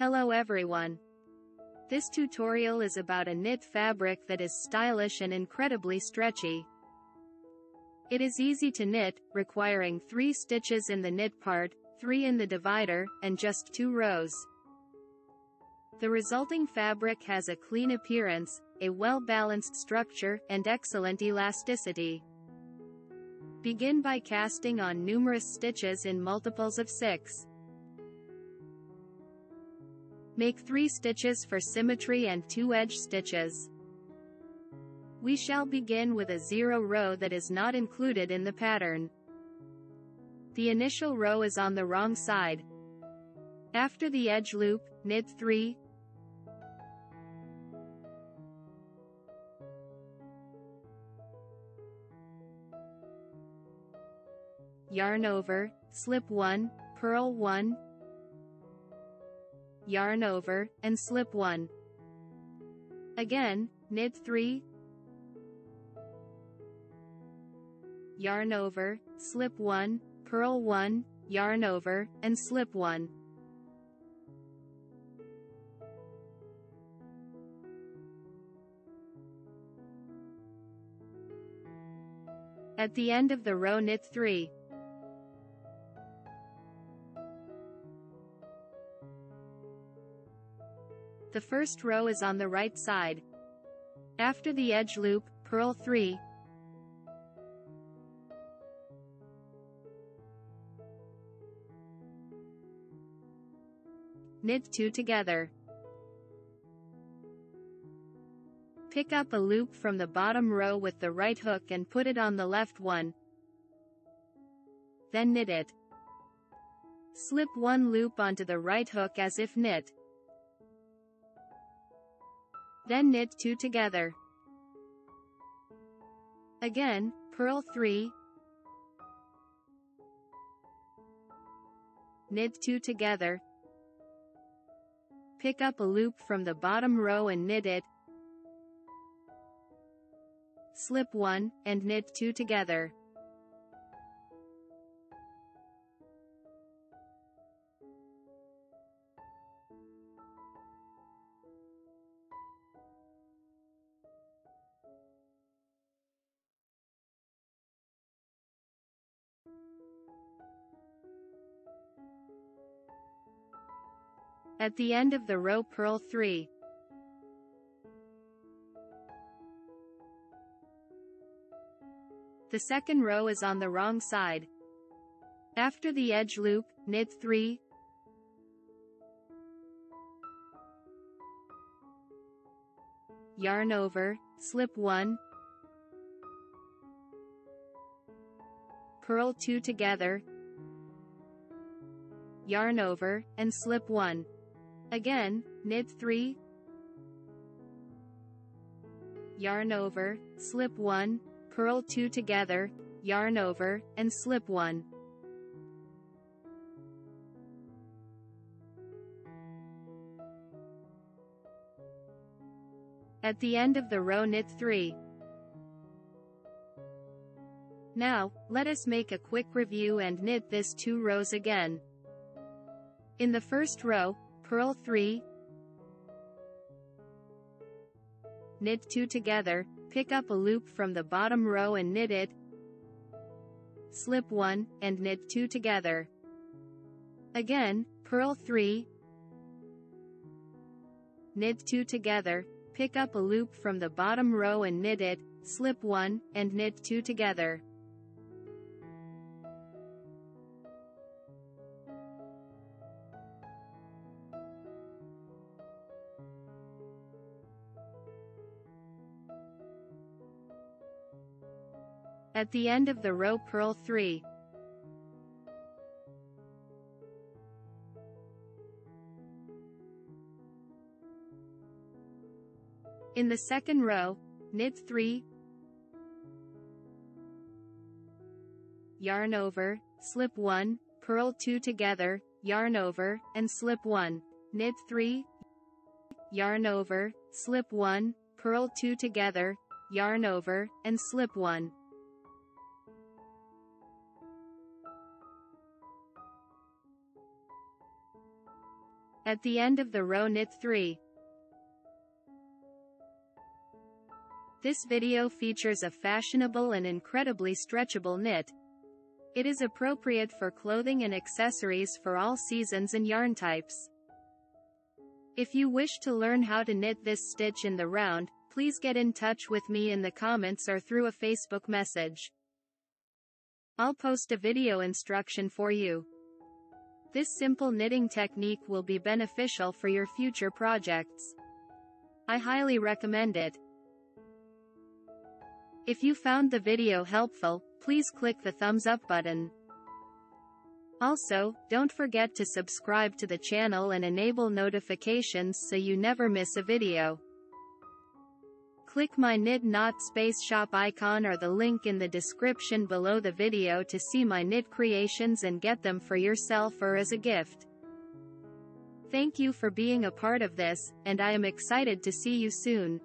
Hello everyone. This tutorial is about a knit fabric that is stylish and incredibly stretchy. It is easy to knit, requiring 3 stitches in the knit part, 3 in the divider, and just 2 rows. The resulting fabric has a clean appearance, a well-balanced structure, and excellent elasticity. Begin by casting on numerous stitches in multiples of 6. Make 3 stitches for symmetry and 2 edge stitches. We shall begin with a 0 row that is not included in the pattern. The initial row is on the wrong side. After the edge loop, knit 3, yarn over, slip 1, purl 1, yarn over, and slip 1. Again, knit 3, yarn over, slip 1, purl 1, yarn over, and slip 1. At the end of the row, knit 3. The first row is on the right side. After the edge loop, purl 3, knit 2 together. Pick up a loop from the bottom row with the right hook and put it on the left one. Then knit it. Slip 1 loop onto the right hook as if knit. Then knit 2 together. Again, purl 3, knit 2 together. Pick up a loop from the bottom row and knit it. Slip 1, and knit 2 together. At the end of the row, purl 3. The second row is on the wrong side. After the edge loop, knit 3, yarn over, slip 1, purl 2 together, yarn over, and slip 1. Again, knit 3, yarn over, slip 1, purl 2 together, yarn over, and slip 1. At the end of the row, knit 3. Now, let us make a quick review and knit this 2 rows again. In the first row, purl 3, knit 2 together, pick up a loop from the bottom row and knit it, slip 1, and knit 2 together. Again, purl 3, knit 2 together, pick up a loop from the bottom row and knit it, slip 1, and knit 2 together. At the end of the row, purl 3. In the second row, knit 3, yarn over, slip 1, purl 2 together, yarn over, and slip 1, knit 3, yarn over, slip 1, purl 2 together, yarn over, and slip 1. At the end of the row, knit 3. This video features a fashionable and incredibly stretchable knit. It is appropriate for clothing and accessories for all seasons and yarn types. If you wish to learn how to knit this stitch in the round, please get in touch with me in the comments or through a Facebook message. I'll post a video instruction for you. This simple knitting technique will be beneficial for your future projects. I highly recommend it. If you found the video helpful, please click the thumbs up button. Also, don't forget to subscribe to the channel and enable notifications so you never miss a video. Click my Knit Knot Space Shop icon or the link in the description below the video to see my knit creations and get them for yourself or as a gift. Thank you for being a part of this, and I am excited to see you soon.